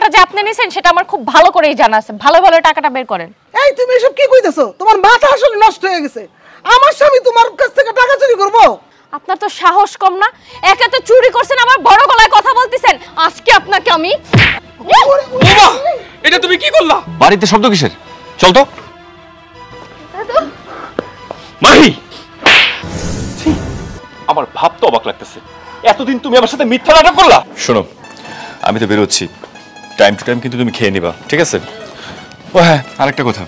দায়িত্বটা যে আপনি নিছেন সেটা আমার খুব ভালো করেই জানা আছে। ভালো ভালো টাকাটা বের করেন। এই তুমি এসব কি কইতেছো? তোমার মাথা আসলে নষ্ট হয়ে গেছে। আমার স্বামী তোমার কাছ থেকে টাকা চুরি করবো? আপনার তো সাহস কম না, একা তো চুরি করছেন আবার বড় গলায় কথা বলতেছেন। আজকে আপনাকে আমি এটা তুমি কি করলা? বাড়িতে শব্দ কিসের? চল তো মাহি। আমার ভাব তো অবাক লাগতেছে, এতদিন তুমি আমার সাথে মিথ্যা নাটক করলা। শোনো, আমি তো বেরোচ্ছি, টাইম টু টাইম কিন্তু তুমি খেয়ে নিবা, ঠিক আছে? ও হ্যাঁ, আরেকটা কথা,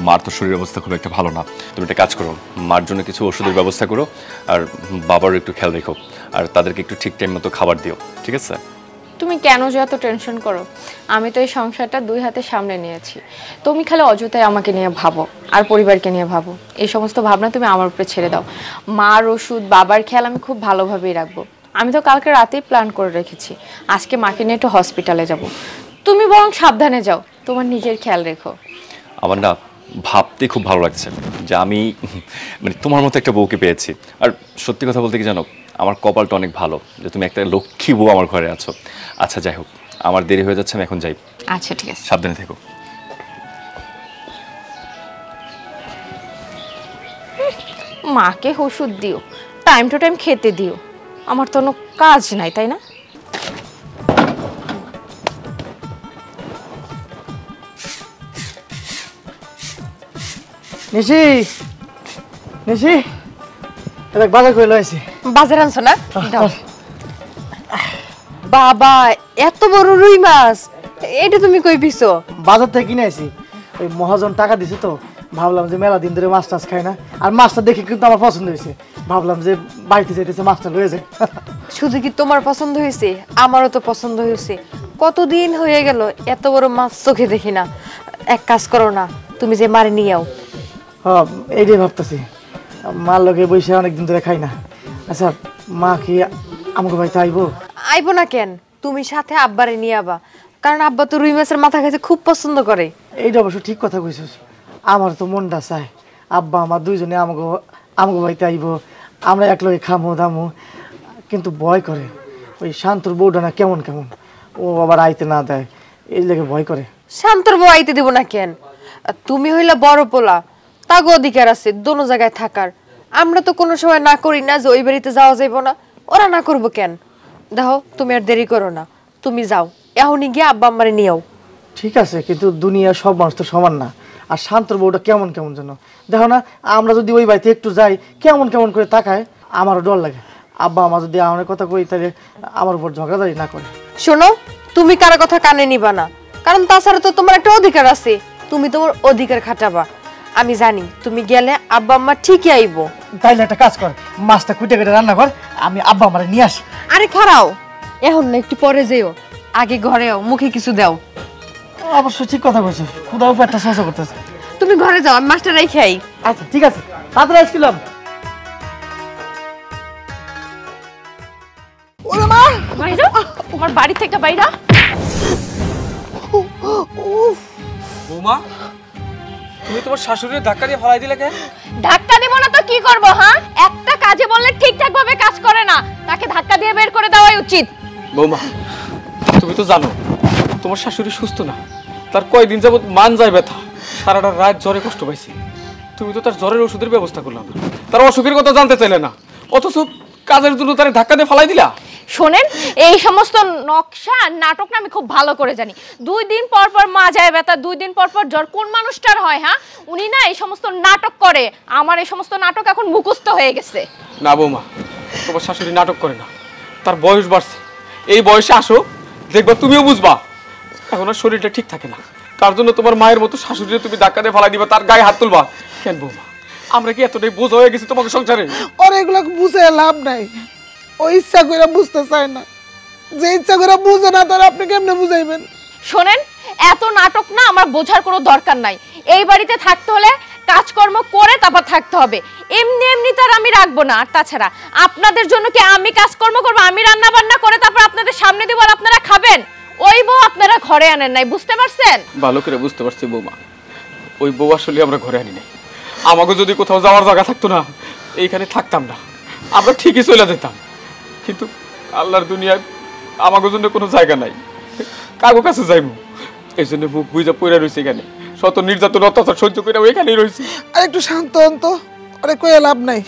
মার তো শরীরের অবস্থা খুব একটা ভালো না। তুমি একটা কাজ করো, মার জন্য কিছু ওষুধের ব্যবস্থা করো, আর বাবারও একটু খেয়াল রেখো, আর তাদেরকে একটু ঠিক টাইম মতো খাবার দিও, ঠিক আছে? তুমি কেন যে এত টেনশন করো? আমি তো এই সংসারটা দুই হাতে সামনে নিয়েছি। তুমি খালি অযথায় আমাকে নিয়ে ভাবো আর পরিবারকে নিয়ে ভাবো। এই সমস্ত ভাবনা তুমি আমার উপরে ছেড়ে দাও। মার ওষুধ, বাবার খেয়াল আমি খুব ভালোভাবেই রাখবো। আমি তো কালকে রাতেই প্ল্যান করে রেখেছি, আজকে মাকে নিয়ে একটু হসপিটালে যাব। তুমি বরং সাবধানে যাও, তোমার নিজের খেয়াল রেখো। আমার না ভাবতে খুব ভালো লাগছে যে আমি মানে তোমার মতো একটা বউকে পেয়েছি। আর সত্যি কথা বলতে কি জানো, আমার কপালটা অনেক ভালো যে তুমি একটা লক্ষ্মী বউ আমার ঘরে আছো। আচ্ছা যাই হোক, আমার দেরি হয়ে যাচ্ছে, আমি এখন যাই। আচ্ছা ঠিক আছে, সাবধানে থেকো। মাকে ওষুধ দিও, টাইম টু টাইম খেতে দিও। আমার তো কোনো কাজ নাই, তাই না? নিশি, নিশি, এটা বাজার করে লইছি। বাজার আনছো না? দাও। বাবা, এত বড় রুই মাছ, এটা তুমি কই পিছো? বাজার থেকে কিনে আইছি। ওই মহাজন টাকা দিছে তো, ভাবলাম যে মেলা দিন ধরে মাছ টাছ খাই না, আর মাছটা দেখে কিন্তু আমার পছন্দ হয়েছে। ভাবলাম যে বাড়িতে যাইতেছে মাছটা লয়ে যায়। শুধু কি তোমার পছন্দ হয়েছে? আমারও তো পছন্দ হয়েছে। কতদিন হয়ে গেল এত বড় মাছ চোখে দেখি না। এক কাজ করো না, তুমি যে মারে নিয়ে আও। হ্যাঁ, এইটাই ভাবতেছি, মার লগে বসে অনেকদিন ধরে খাই না। আচ্ছা, মা কি আমাকে বাড়িতে আইবো? আইবো না কেন? তুমি সাথে আব্বারে নিয়ে আবা, কারণ আব্বা তো রুই মাছের মাথা খাইতে খুব পছন্দ করে। এইটা অবশ্য ঠিক কথা কইছিস। আমার তো মনটা চায় আব্বা আমার দুইজনে আমাকে বাড়িতে আইবো, আমরা একলগে খামো দামো, কিন্তু ভয় করে ওই শান্তর বউটা না কেমন কেমন, ও আবার আইতে না দেয়, এই লেগে ভয় করে। শান্তর বউ আইতে দিব না কেন? তুমি হইলা বড় পোলা, তাগো অধিকার আছে দোনো জায়গায় থাকার। আমরা তো কোনো সময় না করি না যে ওই বাড়িতে যাওয়া যাইব না, ওরা না করবো কেন? দেখো, তুমি আর দেরি করো না, তুমি যাও এখনই গিয়ে আব্বা আম্মারে নিয়েও। ঠিক আছে, কিন্তু দুনিয়া সব মানুষ তো সমান না। আর শান্তর বউটা কেমন কেমন যেন, দেখো না, আমরা যদি ওই বাড়িতে একটু যাই কেমন কেমন করে তাকায়, আমারও ডর লাগে। আব্বা আমার যদি আমার কথা কই তাহলে আমার উপর ঝগড়াঝাড়ি না করে। শোনো, তুমি কারো কথা কানে নিবা না, কারণ তাছাড়া তো তোমার একটা অধিকার আছে, তুমি তোমার অধিকার খাটাবা। আমি জানি তুমি গেলে আব্বা আম্মা ঠিকই আইবো। তাইলে একটা কাজ কর, মাছটা কুটে কেটে রান্না কর, আমি আব্বা আমারে নিয়ে আসি। আরে খারাও, এখন না, একটু পরে যেও, আগে ঘরে আও, মুখে কিছু দাও। অবশ্য ঠিক কথা কইছো, খুদাও পেটটা শসা করতেছে। তুমি ঘরে যাও, আমি মাছটা রাই খাই। আচ্ছা ঠিক আছে, তাড়াতাড়ি আসছিলাম। ওরে মা, বাইরা, তোমার বাড়ি থেকে বাইরা। বৌমা, তুমি তোমার শাশুড়ির ধাক্কা দিয়ে ফলাই দিলে কেন? ধাক্কা দিব না তো কি করব? হ্যাঁ, একটা কাজে বললে ঠিকঠাক ভাবে কাজ করে না, তাকে ধাক্কা দিয়ে বের করে দেওয়াই উচিত। বৌমা, তুমি তো জানো তোমার শাশুড়ি সুস্থ না, তার কয়দিন যাবত মান যায় ব্যথা, সারাটা রাত জ্বরে কষ্ট পাইছি। তুমি তো তার জ্বরের ওষুধের ব্যবস্থা করলাম না, তার অসুখের কথা জানতে চাইলে না, অথচ কাজের জন্য তারে ধাক্কা দিয়ে ফলাই দিলা। শোনেন, এই সমস্ত নকশা নাটক না আমি খুব ভালো করে জানি। 2 দিন পর পর মাজায় ব্যথা, 2 দিন পর পর জ্বর, কোন মানুষটার হয়? হ্যাঁ, উনি না এই সমস্ত নাটক করে। আমার এই সমস্ত নাটক এখন মুখস্থ হয়ে গেছে। না বৌমা, তোমার শাশুড়ি নাটক করে না, তার বয়স বাড়ছে, এই বয়সে আসো দেখবা তুমিও বুঝবা এখন আর শরীরটা ঠিক থাকে না, তার জন্য তোমার মায়ের মতো শাশুড়িকে তুমি ধাক্কা দিয়ে ফলাই দিবা, তার গায়ে হাত তুলবা কেন? বৌমা, আমরা কি এতটাই বোঝ হয়ে গেছি তোমাকে সংসারে? ওর এগুলো বুঝে লাভ নাই, ও ইচ্ছা করে বুঝতে চায় না, যে ইচ্ছা করে বুঝে না তার আপনি কেমনে বুঝাইবেন? শোনেন, এত নাটক না আমার বোঝার কোনো দরকার নাই। এই বাড়িতে থাকতে হলে কাজকর্ম করে তারপর থাকতে হবে, এমনি এমনি তার আমি রাখবো না। আর তাছাড়া আপনাদের জন্য কি আমি কাজকর্ম করবো? আমি রান্না বান্না করে তারপর আপনাদের সামনে দিব আর আপনারা খাবেন? ওই বউ আপনারা ঘরে আনেন নাই, বুঝতে পারছেন? ভালো করে বুঝতে পারছি বৌমা, ওই বউ আসলে আমরা ঘরে আনি নাই। আমাকে যদি কোথাও যাওয়ার জায়গা থাকতো না, এইখানে থাকতাম না, আমরা ঠিকই চলে যেতাম, কিন্তু আল্লাহর দুনিয়ায় আমাকে জন্য কোনো জায়গা নাই। কাগো কাছে যাইমু এই জন্য মুখ বুঝা পড়ে রয়েছে এখানে শত নির্যাতন অত্যাচার সহ্য করে এখানেই রয়েছে। আর একটু শান্ত হন তো, আরে কই লাভ নাই,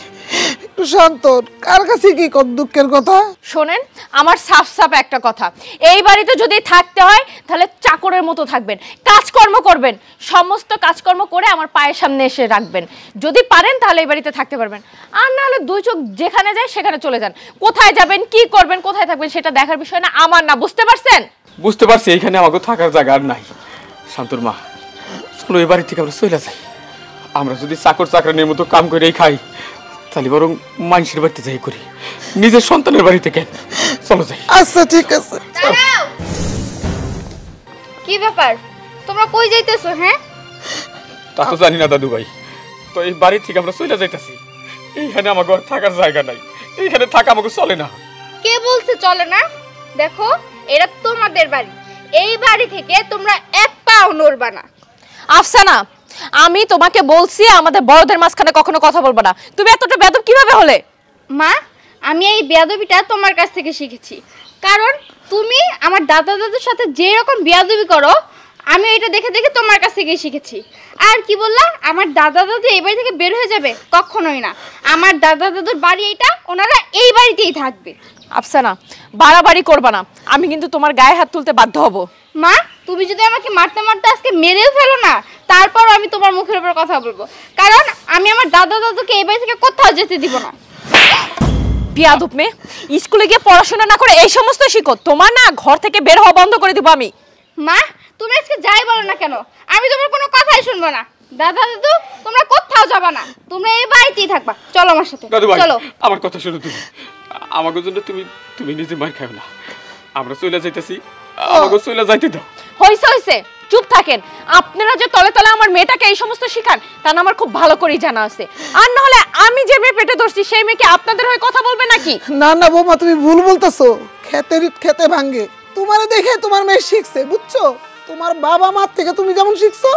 একটু শান্ত হন। কার কাছে কি কত দুঃখের কথা? শোনেন, আমার সাফ সাফ একটা কথা, এই বাড়িতে যদি থাকতে হয় তাহলে চাকরের মতো থাকবেন, কাজকর্ম করবেন, সমস্ত কাজকর্ম করে আমার পায়ের সামনে এসে রাখবেন। যদি পারেন তাহলে এই বাড়িতে থাকতে পারবেন, আর না হলে দুই চোখ যেখানে যায় সেখানে চলে যান। কোথায় যাবেন, কি করবেন, কোথায় থাকবেন সেটা দেখার বিষয় না, আমার না। বুঝতে পারছেন? বুঝতে পারছি, এখানে আমাকে থাকার জায়গা আর নাই। শান্তর মা, চলো এই বাড়ি থেকে আমরা চলে যাই। আমরা যদি চাকর চাকরানির মতো কাম করেই খাই তাহলে বরং মানুষের বাড়িতে যাই করি, নিজের সন্তানের বাড়িতে কেন? চলো যাই। আচ্ছা ঠিক আছে। কি ব্যাপার, তোমরা কই যাইতেছো? হ্যাঁ, তা তো জানি না দাদু ভাই, তো এই বাড়ি থেকে আমরা চলে যাইতেছি। এইখানে আমাকে আর থাকার জায়গা নাই, এইখানে থাকা আমাকে চলে না। কে বলছে চলে না? দেখো, এটা তোমাদের বাড়ি, এই বাড়ি থেকে তোমরা এক পাও নড়বা না। আফসানা, আমি তোমাকে বলছি আমাদের বড়দের মাঝখানে কখনো কথা বলবো না। তুমি এতটা বেয়াদব কিভাবে হলে? মা, আমি এই বেয়াদবিটা তোমার কাছ থেকে শিখেছি, কারণ তুমি আমার দাদা দাদুর সাথে যে রকম বেয়াদবি করো আমি এটা দেখে দেখে তোমার কাছ থেকেই শিখেছি। আর কি বললা, আমার দাদা দাদু এই বাড়ি থেকে বের হয়ে যাবে? কখনোই না। আমার দাদা দাদুর বাড়ি এইটা, ওনারা এই বাড়িতেই থাকবে। আফসানা, বাড়াবাড়ি করবা না, আমি কিন্তু তোমার গায়ে হাত তুলতে বাধ্য হব। মা, তুমি যদি আমাকে মারতে মারতে আজকে মেরেও ফেলো না, তারপর আমি তোমার মুখের উপর কথা বলবো, কারণ আমি আমার দাদা দাদুকে এই বাড়ি থেকে কোথাও যেতে দিব না। বিয়াদব মেয়ে, স্কুলে গিয়ে পড়াশোনা না করে এই সমস্ত শিখো? তোমার না ঘর থেকে বের হওয়া বন্ধ করে দিব আমি। মা, তুমি আজকে যাই বলো না কেন, আমি তোমার কোনো কথাই শুনবো না। দাদা দাদু, তোমরা কোথাও যাবা না, তোমরা এই বাড়িতেই থাকবা। চলো আমার সাথে, দাদু ভাই, চলো। আমার কথা শোনো, তুমি আমাকে জন্য তুমি নিজে মার খাও না। আমরা চলে যাইতেছি, আমাকে চলে যাইতে দাও। হইছে হইছে, চুপ থাকেন। আপনারা যে তলে তলে আমার মেয়েটাকে এই সমস্ত শিখান তা না আমার খুব ভালো করেই জানা আছে। আর না হলে আমি যে মেয়ে পেটে ধরছি সেই মেয়েকে আপনাদের হয়ে কথা বলবে নাকি? না না বৌমা, তুমি ভুল বলতেছো। খেতে ভাঙ্গে তোমারে দেখে তোমার মেয়ে শিখছে, বুঝছো? তোমার বাবা মার থেকে তুমি যেমন শিখছো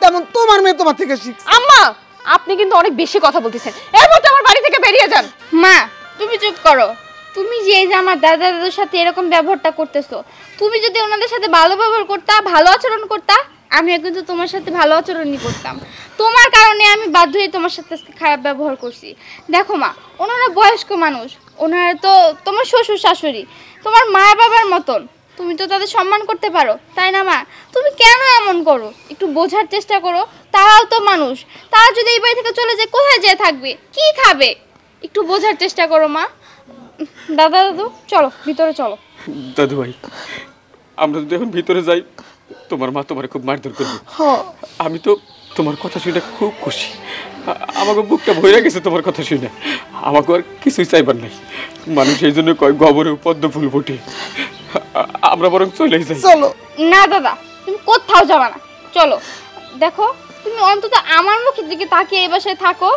তেমন তোমার মেয়ে তোমার থেকে শিখছে। আম্মা, আপনি কিন্তু অনেক বেশি কথা বলতেছেন, এর মধ্যে আমার বাড়ি থেকে বেরিয়ে যান। মা, তুমি চুপ করো। তুমি যে এই যে আমার দাদা দাদুর সাথে এরকম ব্যবহারটা করতেছো, তুমি যদি ওনাদের সাথে ভালো ব্যবহার করতা, ভালো আচরণ করতা, আমিও কিন্তু তোমার সাথে ভালো আচরণই করতাম। তোমার কারণে আমি বাধ্য হয়ে তোমার সাথে খারাপ ব্যবহার করছি। দেখো মা, ওনারা বয়স্ক মানুষ, ওনারা তো তোমার শ্বশুর শাশুড়ি, তোমার মা বাবার মতন। তুমি তো তাদের সম্মান করতে পারো, তাই না মা? তুমি কেন এমন করো? একটু বোঝার চেষ্টা করো। তারাও তো মানুষ, তারা যদি এই বাড়ি থেকে চলে যায় কোথায় যেয়ে থাকবে, কি খাবে? একটু বোঝার চেষ্টা করো মা। দাদা দাদু, চলো ভিতরে চলো। দাদু ভাই, আমরা যদি এখন ভিতরে যাই তোমার মা তোমার খুব মারধর করবে। আমি তো তোমার কথা শুনে খুব খুশি, আমাকে বুকটা ভরে গেছে তোমার কথা শুনে। আমাকে আর কিছুই চাইবার নাই। মানুষ এই জন্য কয় গোবরে পদ্ম ফুল ফোটে। আমরা বরং চলে যাই। চলো। না দাদা, তুমি কোথাও যাবা না, চলো। দেখো, তুমি অন্তত আমার মুখের দিকে তাকিয়ে এই বাসায় থাকো,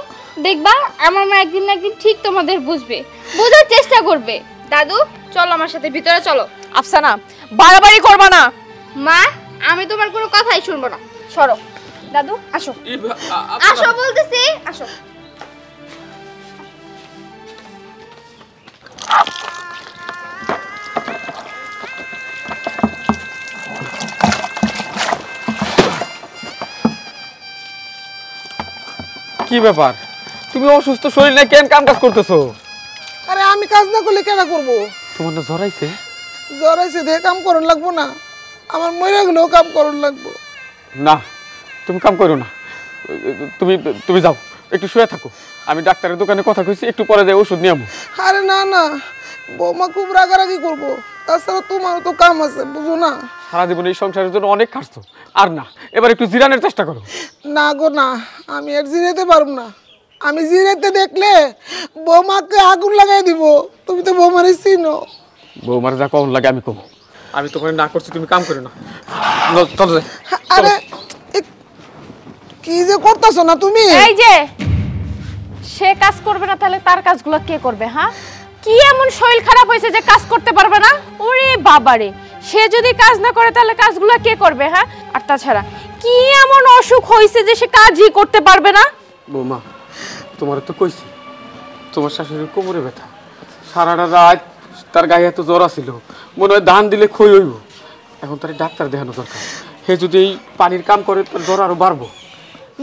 দেখবা আমার মা একদিন না একদিন ঠিক তোমাদের বুঝবে, বোঝার চেষ্টা করবে। দাদু, চলো আমার সাথে ভিতরে চলো। আফসানা, বাড়াবাড়ি করবা না। মা, আমি তোমার কোনো কথাই শুনবো না, সরো। দাদু, আসো, আসো বলতেছি, আসো। কি ব্যাপার, তুমি অসুস্থ শরীর নিয়ে কেন কাম কাজ করতেছো? আরে আমি কাজ না করলে কেন করবো? তোমার না জ্বর আইছে? জ্বর আছে দেখে কাম করন লাগবো না? আমার মরে গেলেও কাম করন লাগবো না? তুমি কাম করো না, তুমি তুমি যাও, একটু শুয়ে থাকো। আমি ডাক্তারের দোকানে কথা কইছি, একটু পরে যাই ওষুধ নিয়ে আমো। আরে না না, বৌমা খুব রাগারাগি করবো, তাছাড়া তোমারও তো কাম আছে, বুঝো না? সারা জীবন এই সংসারের জন্য অনেক খাটছো, আর না, এবার একটু জিরানোর চেষ্টা করো। না গো না, আমি আর জিরাইতে পারবো না। আমি জিরাইতে দেখলে বৌমাকে আগুন লাগাই দিব। তুমি তো বৌমারে চিনো। বৌমার যা কম লাগে আমি কম, আমি তোমার না করছি, তুমি কাম করো না। চলো যাই। আরে কি যে করতেছো না তুমি? এই যে সে কাজ করবে না তাহলে তার কাজগুলো কে করবে? হ্যাঁ, কি এমন শরীর খারাপ হয়েছে যে কাজ করতে পারবে না? ওরে বাবারে, সে যদি কাজ না করে তাহলে কাজগুলো কে করবে? হ্যাঁ, আর তাছাড়া কি এমন অসুখ হয়েছে যে সে কাজই করতে পারবে না? বৌমা, তোমার তো কইছি তোমার শাশুড়ির কোমরে ব্যথা, সারাটা রাত তার গায়ে এত জ্বর ছিল, মনে হয় ধান দিলে খই হইব। এখন তার ডাক্তার দেখানো দরকার। হে যদি এই পানির কাম করে তার জ্বর আরো বাড়বো।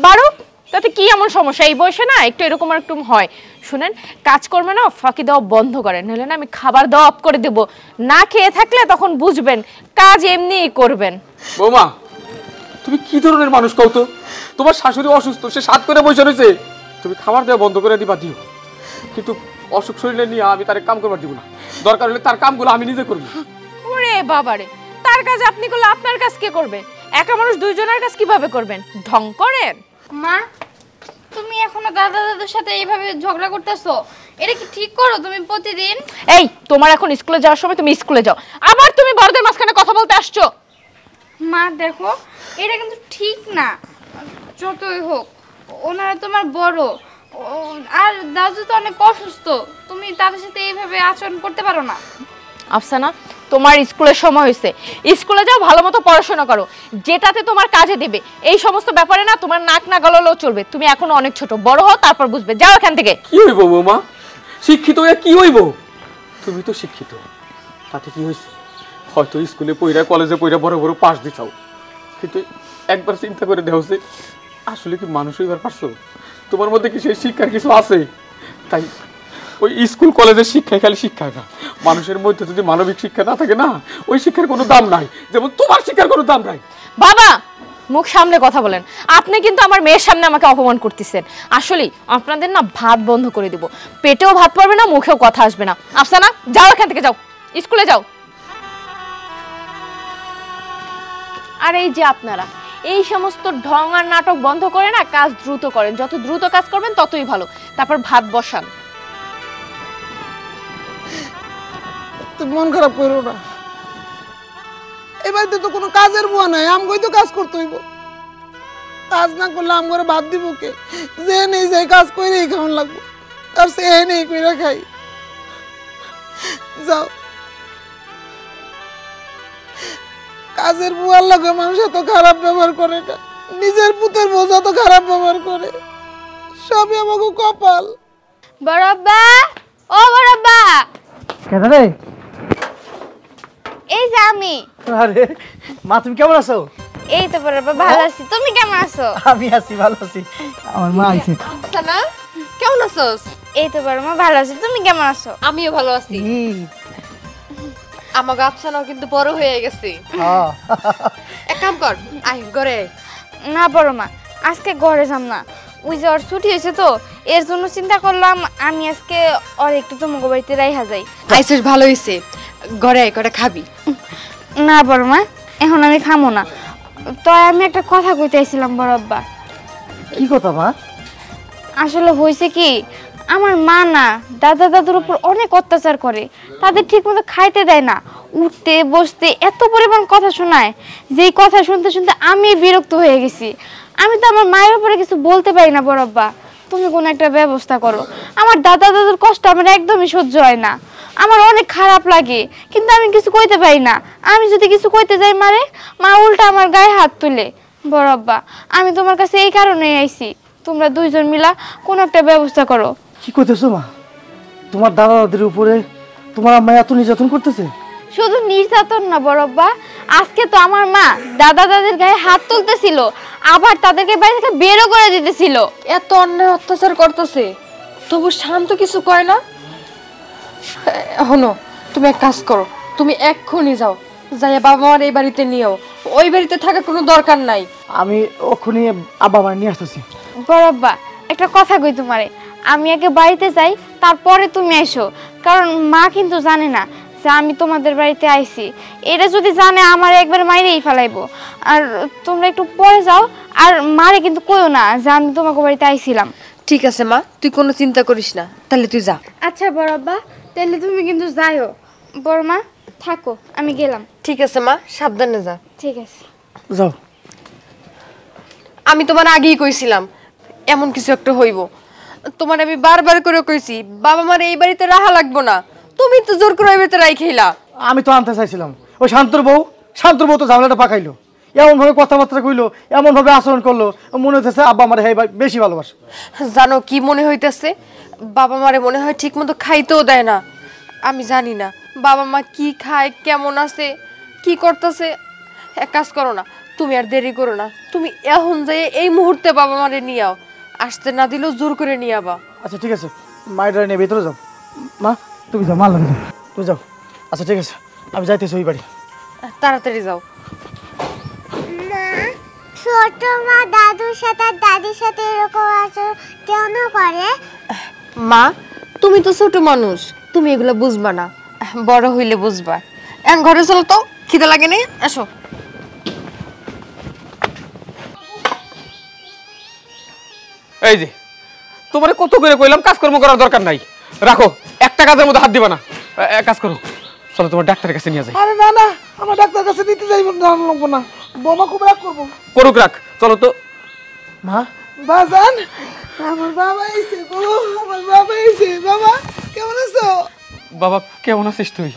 বারো তাতে কি এমন সমস্যা? এই বয়সে না একটু এরকম আর একটু হয়। শুনেন, কাজ করবে না ফাঁকি দেওয়া বন্ধ করেন, নাহলে না আমি খাবার দেওয়া অফ করে দেব। না খেয়ে থাকলে তখন বুঝবেন কাজ এমনিই করবেন। বৌমা, তুমি কি ধরনের মানুষ কও তো? তোমার শাশুড়ি অসুস্থ, সে সাত করে বসে রয়েছে, তুমি খাবার দেওয়া বন্ধ করে দিবা দিও, কিন্তু অসুখ শরীরে নিয়ে আমি তার কাম করবার দিব না। দরকার হলে তার কামগুলো আমি নিজে করবো। ওরে বাবারে, তার কাজ আপনি করলে আপনার কাজ কে করবে? একা মানুষ দুইজনের কাজ কিভাবে করবেন? ঢং করেন। মা, তুমি এখনো দাদা দাদুর সাথে এইভাবে ঝগড়া করতেছো? এটা কি ঠিক করো তুমি প্রতিদিন? এই, তোমার এখন স্কুলে যাওয়ার সময় তুমি স্কুলে যাও, আবার তুমি বড়দের মাঝখানে কথা বলতে আসছো। মা দেখো, এটা কিন্তু ঠিক না। যতই হোক ওনারা তোমার বড়, আর দাদু তো অনেক অসুস্থ, তুমি তাদের সাথে এইভাবে আচরণ করতে পারো না। আফসানা, তোমার স্কুলের সময় হয়েছে, স্কুলে যাও, ভালো মতো পড়াশোনা করো, যেটাতে তোমার কাজে দেবে। এই সমস্ত ব্যাপারে না তোমার নাক না গলালেও চলবে। তুমি এখনো অনেক ছোট, বড় হও তারপর বুঝবে। যাও এখান থেকে। কি হইব বৌমা? শিক্ষিত হয়ে কি হইব? তুমি তো শিক্ষিত, তাতে কি হয়েছে? হয়তো স্কুলে পড়া, কলেজে পড়া বড় বড় পাস দিছাও, কিন্তু একবার চিন্তা করে দেওয়া যে আসলে কি মানুষ হইবার পারছো? তোমার মধ্যে কি সেই শিক্ষার কিছু আছে? তাই ওই স্কুল কলেজের শিক্ষায় খালি শিক্ষা না, মানুষের মধ্যে যদি মানবিক শিক্ষা না থাকে না, ওই শিক্ষার কোনো দাম নাই, যেমন তোমার শিক্ষার কোনো দাম নাই। বাবা, মুখ সামনে কথা বলেন। আপনি কিন্তু আমার মেয়ের সামনে আমাকে অপমান করতেছেন। আসলে আপনাদের না ভাত বন্ধ করে দিব, পেটেও ভাত পড়বে না, মুখেও কথা আসবে না। আফসানা, যাও এখান থেকে, যাও স্কুলে যাও। আর এই যে আপনারা এই সমস্ত ঢং আর নাটক বন্ধ করে না কাজ দ্রুত করেন। যত দ্রুত কাজ করবেন ততই ভালো। তারপর ভাত বসান। তুমি মন খারাপ করো না, এবারে তো কোনো কাজের বুয়া নাই, আমগোই তো কাজ করতে হইব। কাজ না করলে আমগরে ভাত দিব কে? যে নেই যে কাজ করেই খাওয়ান লাগবো, আর সে নেই কইরা খাই। যাও, কাজের বুয়ার লাগে মানুষ এত খারাপ ব্যবহার করে না, নিজের পুতের বোঝা তো খারাপ ব্যবহার করে। সবই আমাকে কপাল। বড়াব্বা, ও বড়াব্বা, কেন রে? এই যে আমি। আরে মা, তুমি কেমন আছো? এই তো বড়াব্বা, ভালো আছি। তুমি কেমন আছো? আমি আছি, ভালো আছি। আমার মা আইছে। সানা, কেমন আছোস? এই তো বড়মা, ভালো আছি। তুমি কেমন আছো? আমিও ভালো আছি। আমার আফসানাও কিন্তু বড় হয়ে গেছে। এক কাম কর, আয় ঘরে আয়। না বড়মা, আজকে ঘরে যাম না। ওই যে ওর ছুটি হয়েছে তো, এর জন্য চিন্তা করলাম আমি আজকে ওর একটু তোমাকে বাড়িতে রাইহা যাই। আইসিস, ভালো হয়েছে। ঘরে আয়, করে খাবি। না বড়মা, এখন আমি খামো না। তো আমি একটা কথা কইতে আইছিলাম বড়াব্বা। কি কথা মা? আসলে হয়েছে কি, আমার মা না দাদা দাদুর উপর অনেক অত্যাচার করে, তাদের ঠিক মতো খাইতে দেয় না, উঠতে বসতে এত পরিমাণ কথা শোনায়, যেই কথা শুনতে শুনতে আমি বিরক্ত হয়ে গেছি। আমি তো আমার মায়ের উপরে কিছু বলতে পারি না বড়াব্বা। তুমি কোনো একটা ব্যবস্থা করো। আমার দাদা দাদুর কষ্ট আমার একদমই সহ্য হয় না, আমার অনেক খারাপ লাগে, কিন্তু আমি কিছু কইতে পারি না। আমি যদি কিছু কইতে যাই মারে, মা উল্টা আমার গায়ে হাত তুলে। বড়াব্বা, আমি তোমার কাছে এই কারণেই আইছি, তোমরা দুইজন মিলা কোন একটা ব্যবস্থা করো। কি করতেছো মা? তোমার দাদা দাদির উপরে তোমার আম্মা এত নির্যাতন করতেছে? শুধু নির্যাতন না বড়াব্বা, আজকে তো আমার মা দাদা দাদির গায়ে হাত তুলতেছিল, আবার তাদেরকে বাড়ি থেকে বেরও করে দিতেছিল। এত অন্যায় অত্যাচার করতেছে, তবু শান্ত কিছু কয় না। হনো, তুমি এক কাজ করো, তুমি এক্ষুনি যাও, যাইয়া বাবা মার এই বাড়িতে নিও। ওই বাড়িতে থাকার কোনো দরকার নাই। আমি ওখানে আব্বা মা নিয়ে আসতেছি। বড়াব্বা, একটা কথা কই তোমারে, আমি আগে বাড়িতে যাই, তারপরে তুমি আইসো, কারণ মা কিন্তু জানে না যে আমি তোমাদের বাড়িতে আইছি। এটা যদি জানে আমার একবার মাইরেই ফেলাইবো। আর তোমরা একটু পরে যাও, আর মারে কিন্তু কইও না যে আমি তোমাকে বাড়িতে আইছিলাম। ঠিক আছে মা, তুই কোনো চিন্তা করিস না, তাহলে তুই যা। আচ্ছা বড়াব্বা, তাহলে তুমি কিন্তু যাইও। বড় মা থাকো, আমি গেলাম। ঠিক আছে মা, সাবধানে যা। ঠিক আছে, যাও। আমি তোমার আগেই কইছিলাম এমন কিছু একটা হইব। তোমার আমি বারবার করে কইছি বাবা মার এই বাড়িতে রাহা লাগবো না, তুমি তো জোর করে এই বাড়িতে রাইখাইলা। আমি তো আনতে চাইছিলাম, ওই শান্তর বউ তো ঝামেলাটা পাকাইলো, এমন ভাবে কথাবার্তা কইলো, এমন ভাবে আচরণ করলো, মনে হইতেছে আব্বা আমার হ্যাঁ বেশি ভালোবাসে। জানো কি মনে হইতেছে, বাবা মারে মনে হয় ঠিক মতো খাইতেও দেয় না। আমি জানি না বাবা মা কি খায়, কেমন আছে, কি করতেছে, এক কাজ করো না, তুমি আর দেরি করো না, তুমি এখন যাই এই মুহূর্তে বাবা মারে নিয়ে আও। আসতে না দিলেও জোর করে নিয়ে আবা। আচ্ছা ঠিক আছে, মায়ের নিয়ে ভেতরে যাও। মা তুমি যাও, মা লাগে যাও, তুমি যাও। আচ্ছা ঠিক আছে, আমি যাইতেছি ওই বাড়ি। তাড়াতাড়ি যাও। ছোট মা দাদুর সাথে আর দাদির সাথে এরকম আচরণ কেন করে? মা তুমি তো ছোট মানুষ, তুমি এগুলো বুঝবা না, বড় হইলে বুঝবা। এখন ঘরে চলো তো, খিদে লাগে নি, এসো। এই যে তোমার কত করে কইলাম কাজকর্ম করার দরকার নাই, রাখো, একটা কাজের মধ্যে হাত দিবা না। এক কাজ করো, চলো তোমার ডাক্তারের কাছে নিয়ে যাই। আরে না না, আমার ডাক্তার কাছে নিতে যাইব না, লাগবো না, বোমা খুব রাগ করবো। করুক রাখ, চলো তো। মা বাজান, আমার বাবা এসে গো, আমার বাবা এসে। বাবা কেমন আছো? বাবা কেমন আছিস তুই?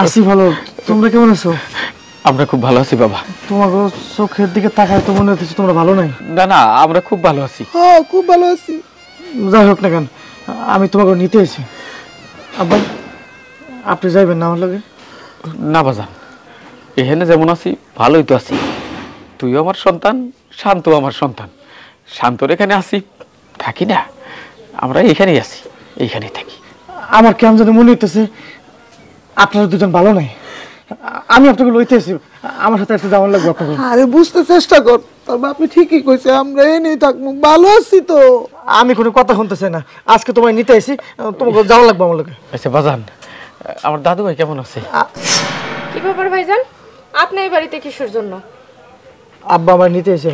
আছি ভালো, তোমরা কেমন আছো? আমরা খুব ভালো আছি বাবা। তোমাকে চোখের দিকে তাকায় তো মনে হচ্ছে তোমরা ভালো নাই। না না, আমরা খুব ভালো আছি। হ্যাঁ খুব ভালো আছি। যাই হোক না কেন, আমি তোমাকে নিতে এসেছি। আব্বা আপনি যাইবেন না আমার লগে? না বাজান, এখানে যেমন আছি ভালোই তো আছি। তুইও আমার সন্তান, শান্ত আমার সন্তান। শান্তর এখানে আসি থাকি না, আমরা এইখানেই আছি, এইখানেই থাকি। আমার কেমন যেন মনে হইতেছে আপনারা দুজন ভালো নাই। আমি আপনাকে লইতে এসেছি, আমার সাথে একটু যাওয়ার লাগবে আপনাকে। আরে বুঝতে চেষ্টা কর, তোর বাপি ঠিকই কইছে, আমরা এনেই থাকবো, ভালো আছি তো। আমি কোনো কথা শুনতেছি না, আজকে তোমায় নিতে এসেছি, তোমাকে যাওয়া লাগবে আমার লগে। আচ্ছা বাজান, আমার দাদু ভাই কেমন আছে? কি ব্যাপার ভাইজান, আপনি এই বাড়িতে কিসের জন্য? আব্বা আমার নিতে এসে।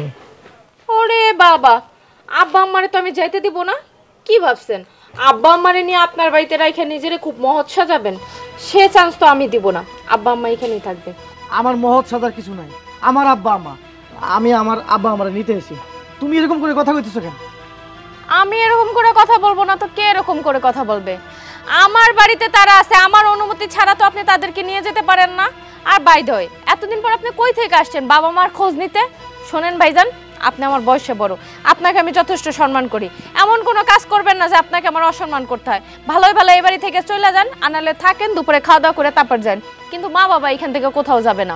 ওরে বাবা, আব্বা আম্মারে তো আমি যাইতে দিব না। কি ভাবছেন আব্বা আম্মারে নিয়ে আপনার বাড়িতে রাইখা নিজেরে খুব মহৎ সাজাবেন? সে চান্স তো আমি দিব না, আব্বা আম্মা এখানেই থাকবে। আমার মহৎ সাজার কিছু নাই, আমার আব্বা আমা, আমি আমার আব্বা আমার নিতে এসেছি। তুমি এরকম করে কথা কইতেছো কেন? আমি এরকম করে কথা বলবো না তো কে এরকম করে কথা বলবে? আমার বাড়িতে তারা আছে, আমার অনুমতি ছাড়া তো আপনি তাদেরকে নিয়ে যেতে পারেন না। আর বাই দ্য ওয়ে, এতদিন পর আপনি কই থেকে আসছেন বাবা মার খোঁজ নিতে? শোনেন ভাইজান, আপনি আমার বয়সে বড়, আপনাকে আমি যথেষ্ট সম্মান করি। এমন কোনো কাজ করবেন না যে আপনাকে আমার অসম্মান করতে হয়। ভালোই ভালো এই বাড়ি থেকে চলে যান, আনালে থাকেন, দুপুরে খাওয়া দাওয়া করে তারপর যান, কিন্তু মা বাবা এখান থেকে কোথাও যাবে না।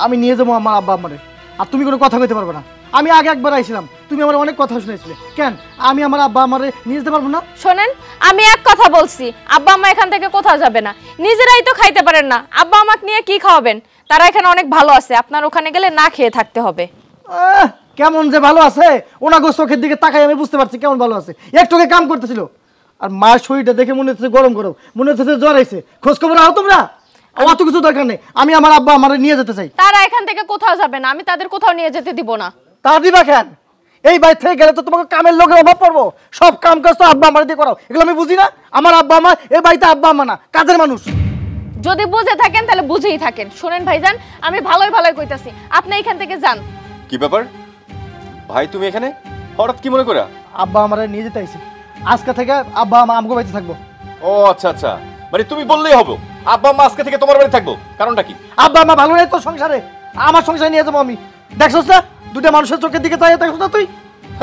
আমি নিয়ে যাবো আমার আব্বা আমারে, আর তুমি কোনো কথা কইতে পারবে না। আমি আগে একবার আইছিলাম, তুমি আমার অনেক কথা শুনেছিলে, কেন আমি আমার আব্বা আমারে নিয়ে যেতে পারবো না? শোনেন, আমি এক কথা বলছি, আব্বা আম্মা এখান থেকে কোথাও যাবে না। নিজেরাই তো খাইতে পারেন না, আব্বা আমাকে নিয়ে কি খাওয়াবেন? তারা এখানে অনেক ভালো আছে, আপনার ওখানে গেলে না খেয়ে থাকতে হবে। কেমন যে ভালো আছে, ওনাগো চোখের দিকে তাকাই আমি বুঝতে পারছি কেমন ভালো আছে। একটুকে কাম করতেছিল, আর মার শরীরটা দেখে মনে হচ্ছে গরম গরম, মনে হচ্ছে জ্বর আইছে। খোঁজ খবর আও তোমরা, অত কিছু দরকার নেই। আমি আমার আব্বা আমারে নিয়ে যেতে চাই। তারা এখান থেকে কোথাও যাবে না, আমি তাদের কোথাও নিয়ে যেতে দিব না। তা দিবা কেন? এই বাড়ি থেকে গেলে তো তোমাকে কামের লোকের অভাব পড়বো, সব কাম কাজ তো আব্বা আমার দিয়ে করাও, এগুলো আমি বুঝি না? আমার আব্বা আমার এই বাড়িতে আব্বা আমা না, কাজের মানুষ। যদি বুঝে থাকেন তাহলে বুঝেই থাকেন। শোনেন ভাইজান, আমি ভালোই ভালোই কইতাছি, আপনি এখান থেকে যান। কি ব্যাপার ভাই, তুমি এখানে হঠাৎ কি মনে করে? আব্বা আমারে নিয়ে যেতে আইছি, আজকে থেকে আব্বা আমা আমগো বাড়িতে থাকবো। ও আচ্ছা আচ্ছা, মানে তুমি বললেই হবে আব্বা আম্মা আজকে থেকে তোমার বাড়ি থাকবো, কারণটা কি? আব্বা আমা ভালো নেই তো সংসারে, আমার সংসারে নিয়ে যাবো আমি। দেখছস না দুটা মানুষের চোখের দিকে তাই দেখছস না তুই?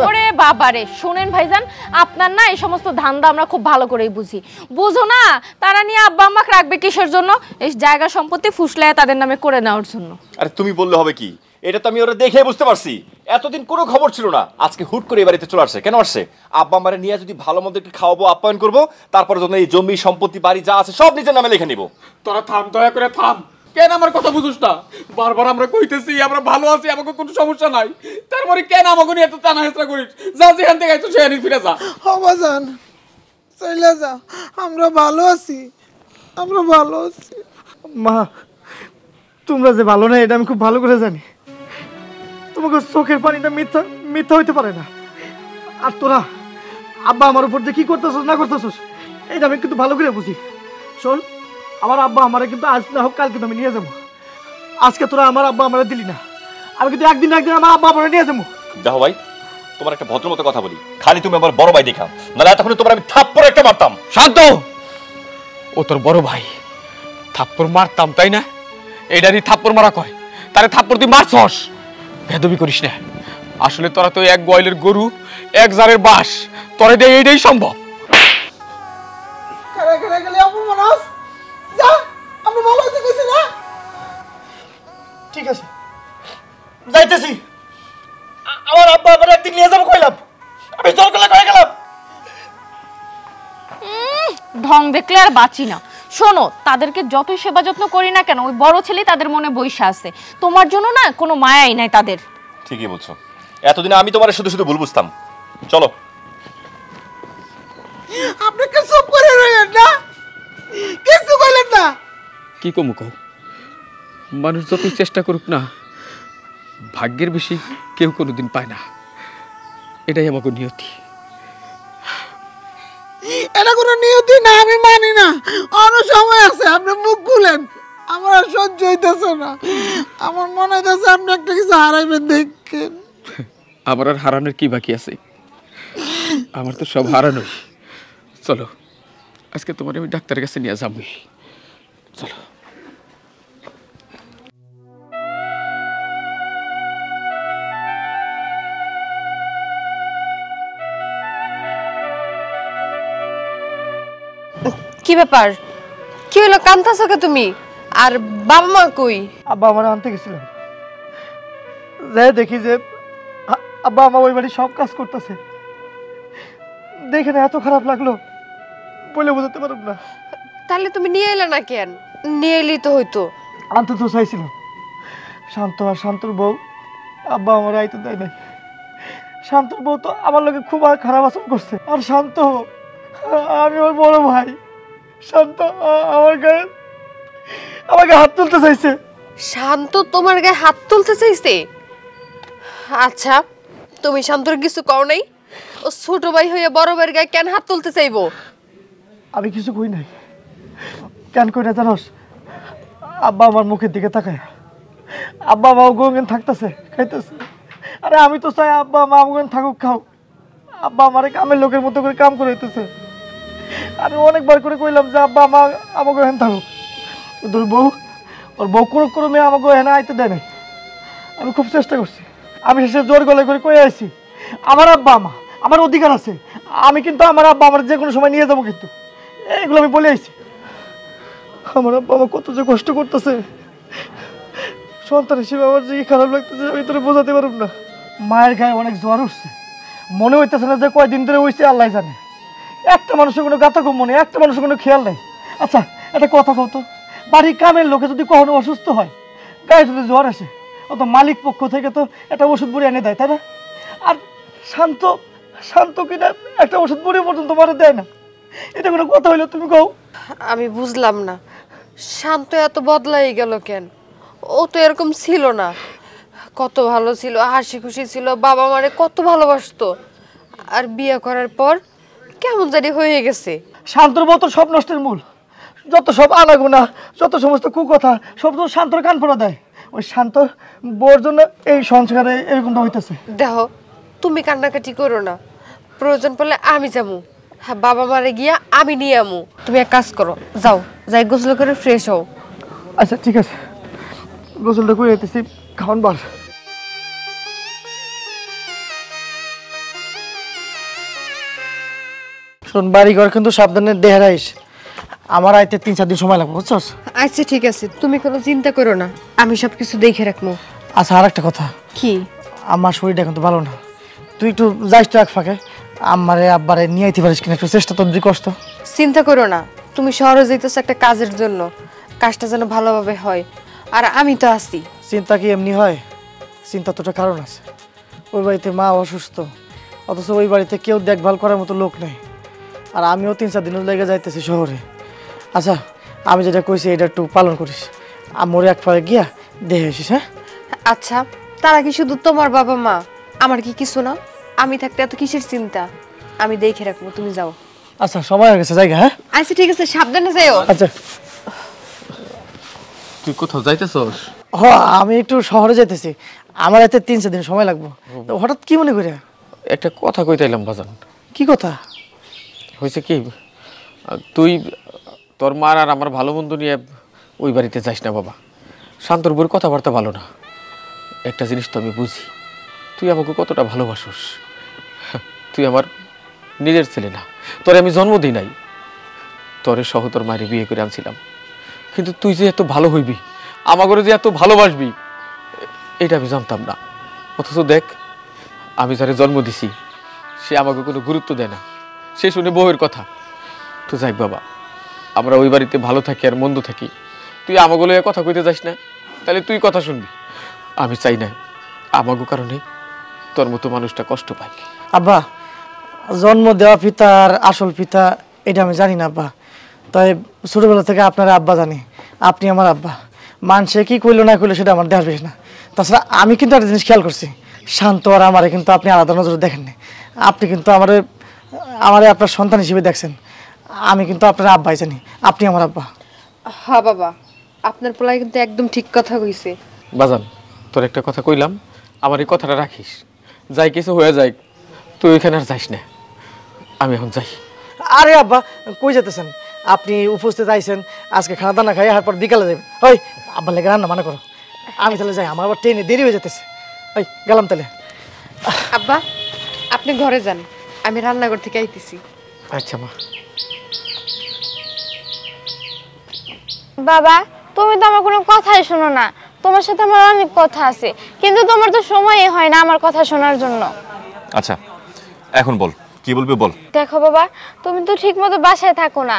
ওরে বাবারে, শুনেন ভাইজান, আপনার না এই সমস্ত ধান্দা আমরা খুব ভালো করেই বুঝি। বুঝো না তারা নিয়ে আব্বা আম্মাকে রাখবে কিসের জন্য? এই জায়গা সম্পত্তি ফুসলায় তাদের নামে করে নেওয়ার জন্য। আরে তুমি বললে হবে কি, এটা তো আমি ওরা দেখে বুঝতে পারছি। এতদিন কোনো খবর ছিল না, আজকে হুট করে এই বাড়িতে চলে আসছে। কেন আসছে? আব্বা আমারে নিয়ে যদি ভালো মন্দ একটু খাওয়াবো, আপ্যায়ন করবো, তারপরে যখন এই জমি সম্পত্তি বাড়ি যা আছে সব নিজের নামে লিখে নিবো। তোরা থাম, দয়া করে থাম। কেন আমার কথা বুঝুস না? বারবার আমরা কইতেছি আমরা ভালো আছি, আমাকে কোনো সমস্যা নাই, তারপরে কেন আমাকে নিয়ে এত টানা হেঁচড়া করিস? যা যেখান থেকে আইছো সেখানে ফিরে যা। বাজান চলে যা, আমরা ভালো আছি, আমরা ভালো আছি। মা তোমরা যে ভালো না এটা আমি খুব ভালো করে জানি। তোমাকে চোখের পানিটা মিথ্যা মিথ্যা হইতে পারে না। আর তোরা আব্বা আমার উপর যে কি করতেছস না করতেছস এটা আমি কিন্তু ভালো করে বুঝি। শোন, আমার আব্বা আমারে কিন্তু আজ না হোক কাল কিন্তু আমি নিয়ে যাবো। আজকে তোরা আমার আব্বা আমারে দিলি না, আমি কিন্তু একদিন একদিন আমার আব্বা আমারে নিয়ে যাবো। দেখো ভাই, তোমার একটা ভদ্রমতো কথা বলি, খালি তুমি আমার বড় ভাই দেখা, নাহলে এতক্ষণ তোমার আমি থাপ্পড় একটা মারতাম। শান্ত, ও তোর বড় ভাই, থাপ্পড় মারতাম তাই না? এইটারই থাপ্পড় মারা কয়, তারে থাপ্পড় তুই মারছস, ভেদবি করিস না। আসলে তোরা তো এক গোয়ালের গরু, এক জারের বাস, তোরে দিয়ে এইটাই সম্ভব। কেন কেন গেলে অপমান আস, যা, আমরা ভালো আছি কইছি না? ঠিক আছে, যাইতেছি। আমার আব্বা আবার একদিন নিয়ে যাবো কইলাম, আমি জোর করলে কয়ে গেলাম। ঢং দেখলে আর বাঁচি না। শোনো, তাদেরকে যতই সেবা যত্ন করি না কেন, ওই বড় ছেলে তাদের মনে বৈশা আছে। তোমার জন্য না কোনো মায়াই নাই তাদের। ঠিকই বলছো, এতদিন আমি তোমার শুধু শুধু ভুল বুঝতাম। চলো। আপনি কি চুপ করে রইলেন না? কিছু বলেন না? কি কমু কও, মানুষ যতই চেষ্টা করুক না, ভাগ্যের বেশি কেউ কোনোদিন পায় না। এটাই আমাকে নিয়তি। এটা কোনো নিয়তি না, আমি মানি না। অন্য সময় আছে, আপনি মুখ খুলেন। আমার আর সহ্য হইতেছে না। আমার মনে হইতেছে আপনি একটা কিছু হারাইবেন দেখেন। আমার আর হারানোর কি বাকি আছে? আমার তো সব হারানোই। চলো, আজকে তোমার আমি ডাক্তারের কাছে নিয়ে যাবই। চলো। কি ব্যাপার? কি হলো, কান্তাছো কে তুমি? আর বাবা মা কই? আব্বা আমার আনতে গেছিলাম, যে দেখি যে আব্বা আমার ওই বাড়ি সব কাজ করতেছে। দেখে না এত খারাপ লাগলো, বলে বোঝাতে পারব না। তাহলে তুমি নিয়ে এলে না কেন? নিয়ে এলেই তো হইতো। আনতে তো চাইছিলাম, শান্ত আর শান্তর বউ আব্বা আমার আইতে দেয় নাই। শান্তর বউ তো আমার লোকে খুব খারাপ আচরণ করছে। আর শান্ত, আমি ওর বড় ভাই, শান্ত আমাকে হাত তুলতে চাইছে। শান্ত তোমার গায়ে হাত তুলতে চাইছে? আচ্ছা, তুমি শান্তর কিছু কও নাই? ও ছোট ভাই হয়ে বড় ভাইয়ের গায়ে কেন হাত তুলতে চাইবো? আমি কিছু কই নাই। কেন কই না জানোস? আব্বা আমার মুখের দিকে তাকায়, আব্বা মা গোঙ্গেন থাকতেছে, খাইতেছে। আরে আমি তো চাই আব্বা মা গোঙ্গেন থাকুক, খাও। আব্বা আমার কামের লোকের মতো করে কাম করে হইতেছে। আমি অনেকবার করে কইলাম যে আব্বা মা আমাকে হেন থাকুক, তোর বউ ওর বউ কোনো মেয়ে আমাকে হেনা আইতে দেয় নাই। আমি খুব চেষ্টা করছি, আমি শেষে জোর গলায় করে কয়ে আইছি আমার আব্বা মা আমার অধিকার আছে, আমি কিন্তু আমার আব্বা আমার যে কোনো সময় নিয়ে যাবো। কিন্তু এগুলো আমি বলে আইছি। আমার আব্বা আমার কত যে কষ্ট করতেছে, সন্তান হিসেবে আমার যে খারাপ লাগতেছে আমি তোরে বোঝাতে পারব না। মায়ের গায়ে অনেক জ্বর উঠছে, মনে হইতেছে না যে কয়দিন ধরে হইছে আল্লাহ জানে। একটা মানুষের কোনো গাথা কম মনে, একটা মানুষের কোনো খেয়াল নেই। আচ্ছা একটা কথা কও তো, বাড়ির কামের লোকে যদি কখনো অসুস্থ হয়, গায়ে যদি জ্বর আসে, ও তো মালিক পক্ষ থেকে তো একটা ওষুধ বুড়ি এনে দেয়, তাই না? আর শান্ত শান্ত কিনা একটা ওষুধ বুড়ি পর্যন্ত মারা দেয় না। এটা কোনো কথা হইলো? তুমি কও। আমি বুঝলাম না, শান্ত এত বদলাই গেল কেন? ও তো এরকম ছিল না, কত ভালো ছিল, হাসি খুশি ছিল, বাবা মারে কত ভালোবাসতো। আর বিয়ে করার পর কেমন জানি হয়ে গেছে। শান্তর বউ তো সব নষ্টের মূল, যত সব আনাগোনা, যত সমস্ত কুকথা সব তো শান্তর কান পড়া দেয়। ওই শান্তর বউর জন্য এই সংসারে এরকমটা হইতেছে। দেখো, তুমি কান্নাকাটি করো না, প্রয়োজন পড়লে আমি যাবো। হ্যাঁ, বাবা মারে গিয়া আমি নিয়ে আমু। তুমি এক কাজ করো, যাও, যাই গোসল করে ফ্রেশ হও। আচ্ছা ঠিক আছে, গোসলটা করে যেতেছি, খাওয়ান বার। শোন, বাড়ি ঘর কিন্তু সাবধানে দেহের আইস, আমার আইতে 3-4 দিন সময় লাগবে, বুঝছস? আচ্ছা ঠিক আছে, তুমি কোনো চিন্তা করো না, আমি সবকিছু দেখে রাখবো। আচ্ছা আর একটা কথা, কি? আমার শরীরটা এখন তো ভালো না, তুই একটু যাইস তো এক ফাঁকে, আমারে আব্বারে নিয়ে আইতে পারিস কিনা, একটু চেষ্টা তোর দিকে কষ্ট। চিন্তা করো না, তুমি শহরে যাইতেছো একটা কাজের জন্য, কাজটা যেন ভালোভাবে হয়, আর আমি তো আছি। চিন্তা কি এমনি হয়? চিন্তা তো একটা কারণ আছে। ওই বাড়িতে মা অসুস্থ, অথচ ওই বাড়িতে কেউ দেখভাল করার মতো লোক নেই, আর আমিও 3-4 দিন লেগে যাইতেছি শহরে। আচ্ছা আমি যেটা কইছি এটা একটু পালন করিস, আমরে এক ফাঁকে গিয়া দেখে আসিস। হ্যাঁ আচ্ছা, তারা কি শুধু তোমার বাবা মা? আমার কি কিছু না? আমি থাকতে এত কিসের চিন্তা? আমি দেখে রাখবো, তুমি যাও। আচ্ছা সময় হয়ে গেছে, জায়গা। হ্যাঁ আচ্ছা ঠিক আছে, সাবধানে যাও। আচ্ছা। তুই কোথাও যাইতেছস? হ, আমি একটু শহরে যাইতেছি, আমার এতে 3-4 দিন সময় লাগবে। তো হঠাৎ কি মনে করে? একটা কথা কইতাইলাম বাজান। কি কথা? হয়েছে কি, তুই তোর মার আর আমার ভালো বন্ধু নিয়ে ওই বাড়িতে যাইস না বাবা। শান্তর বউর কথাবার্তা ভালো না। একটা জিনিস তো আমি বুঝি, তুই আমাকে কতটা ভালোবাসোস। তুই আমার নিজের ছেলে না, তোরে আমি জন্ম দিই নাই, তোরে সহ তোর মায়ের বিয়ে করে আনছিলাম। কিন্তু তুই যে এত ভালো হইবি, আমাকে যে এত ভালোবাসবি, এটা আমি জানতাম না। অথচ দেখ, আমি যারে জন্ম দিছি সে আমাকে কোনো গুরুত্ব দেয় না, সে শুনে বউয়ের কথা। তো যাই বাবা, আমরা ওই বাড়িতে ভালো থাকি আর মন্দ থাকি, তুই আমাকে লইয়া কথা কইতে যাস না, তাহলে তুই কথা শুনবি। আমি চাই না আমাকে কারণে তোর মতো মানুষটা কষ্ট পায়। আব্বা, জন্ম দেওয়া পিতা আর আসল পিতা এটা আমি জানি না আব্বা, তাই ছোটবেলা থেকে আপনার আব্বা জানি, আপনি আমার আব্বা। মানুষে কি কইলো না কইলো সেটা আমার দেখার বেশ না। তাছাড়া আমি কিন্তু একটা জিনিস খেয়াল করছি, শান্ত আর আমারে কিন্তু আপনি আলাদা নজরে দেখেননি। আপনি কিন্তু আমারে আপনার সন্তান হিসেবে দেখছেন। আমি কিন্তু আপনার আব্বাই জানি, আপনি আমার আব্বা। হ্যাঁ বাবা, আপনার পোলাই কিন্তু একদম ঠিক কথা কইছে। বাজান, তোর একটা কথা কইলাম, আমার এই কথাটা রাখিস। যাই কিছু হয়ে যায়, তুই ওইখানে আর যাইস না। আমি এখন যাই। আরে আব্বা, কই যেতেছেন? আপনি উপস্থিত আইছেন, আজকে খানা দানা খাই, আর পর বিকালে যাবেন। ওই আব্বা লেগে রান্না মানে করো, আমি তাহলে যাই, আমার আবার ট্রেনে দেরি হয়ে যেতেছে। ওই গেলাম তাহলে। আব্বা, আপনি ঘরে যান, আমি রান্নাঘর থেকে আইতেছি। আচ্ছা মা। বাবা, তুমি তো আমার কোনো কথাই শোনো না। তোমার সাথে আমার অনেক কথা আছে, কিন্তু তোমার তো সময়ই হয় না আমার কথা শোনার জন্য। আচ্ছা এখন বল, কি বলবে বল। দেখো বাবা, তুমি তো ঠিক মতো বাসায় থাকো না।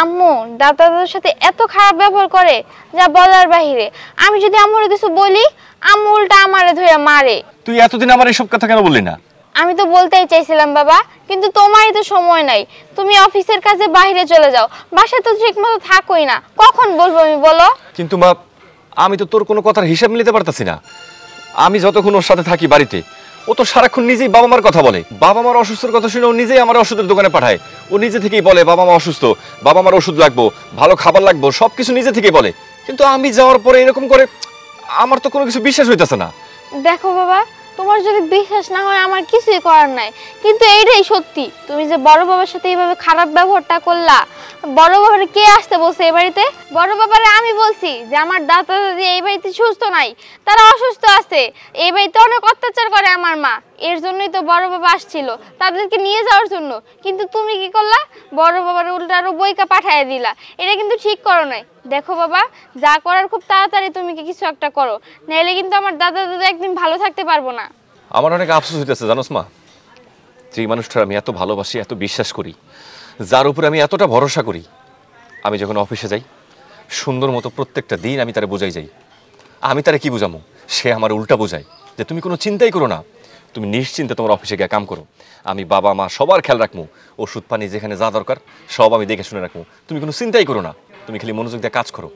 আম্মু দাদাদের সাথে এত খারাপ ব্যবহার করে যা বলার বাহিরে। আমি যদি আম্মুরে কিছু বলি, আম্মু উল্টা আমারে ধরে মারে। তুই এতদিন আমার এইসব কথা কেন বললি না? আমি তো বলতেই চাইছিলাম বাবা, কিন্তু তোমারই তো সময় নাই। তুমি অফিসের কাজে বাইরে চলে যাও, বাসায় তো ঠিক মতো থাকোই না। কখন বলবো আমি, বলো? কিন্তু মা, আমি তো তোর কোনো কথার হিসাব মিলাতে পারতাছি না। আমি যতক্ষণ ওর সাথে থাকি বাড়িতে, ও তো সারাক্ষণ নিজেই বাবা মার কথা বলে। বাবা মার অসুস্থের কথা শুনে ও নিজেই আমার ওষুধের দোকানে পাঠায়। ও নিজে থেকেই বলে বাবা মা অসুস্থ, বাবা মার ওষুধ লাগবো, ভালো খাবার লাগবো, সবকিছু নিজে থেকেই বলে। কিন্তু আমি যাওয়ার পরে এরকম করে, আমার তো কোনো কিছু বিশ্বাস হইতেছে না। দেখো বাবা, তোমার যদি বিশ্বাস না হয় আমার কিছুই করার নাই, কিন্তু এইটাই সত্যি। তুমি যে বড় বাবার সাথে এইভাবে খারাপ ব্যবহারটা করলা, বড় বাবারে কে আসতে বলছে এই বাড়িতে? বড় বাবারে আমি বলছি যে আমার দাদা দাদি এই বাড়িতে সুস্থ নাই, তারা অসুস্থ আছে, এই বাড়িতে অনেক অত্যাচার করে আমার মা। এর জন্যই তো বড় বাবা আসছিল তাদেরকে নিয়ে যাওয়ার জন্য। কিন্তু তুমি কি করলা? বড় বাবার উল্টা আরো বইকা পাঠিয়ে দিলা। এটা কিন্তু ঠিক করো নাই। দেখো বাবা, যা করার খুব তাড়াতাড়ি তুমি কিছু একটা করো, নাহলে কিন্তু আমার দাদা দাদা একদিন ভালো থাকতে পারবো না। আমার অনেক আফসোস হইতেছে জানোস মা, যে মানুষটার আমি এত ভালোবাসি, এত বিশ্বাস করি, যার উপরে আমি এতটা ভরসা করি, আমি যখন অফিসে যাই সুন্দর মতো প্রত্যেকটা দিন আমি তারে বোঝাই যাই। আমি তারে কি বোঝামো, সে আমার উল্টা বোঝায় যে তুমি কোনো চিন্তাই করো না, তুমি নিশ্চিন্তে তোমার অফিসে গিয়ে কাম করো, আমি বাবা মা সবার খেয়াল রাখবো, ওষুধ পানি যেখানে যা দরকার সব আমি দেখে শুনে রাখবো, তুমি কোনো চিন্তাই করো না, তুমি খালি মনোযোগ দিয়ে কাজ করো।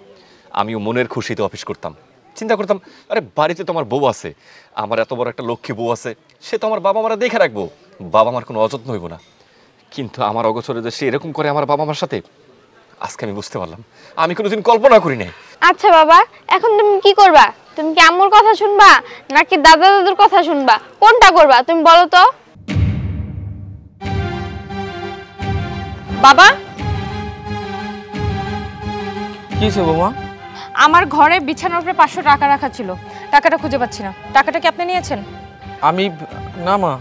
আমিও মনের খুশিতে অফিস করতাম, চিন্তা করতাম আরে বাড়িতে তো আমার বউ আছে, আমার এত বড় একটা লক্ষ্মী বউ আছে, সে তো আমার বাবা মারা দেখে রাখবো, বাবা মার কোনো অযত্ন হইব না। কিন্তু আমার অগোচরে যে সে এরকম করে আমার বাবা মার সাথে, আজকে আমি বুঝতে পারলাম, আমি কোনোদিন কল্পনা করি নাই। আচ্ছা বাবা, এখন তুমি কি করবা? তুমি কি আম্মুর কথা শুনবা নাকি দাদা দাদুর কথা শুনবা? কোনটা করবা তুমি বলো তো? বাবা, কি হয়েছে বৌমা? আমার ঘরে বিছানার উপরে 500 টাকা রাখা ছিল, টাকাটা খুঁজে পাচ্ছি না। টাকাটা কি আপনি নিয়েছেন? আমি না মা,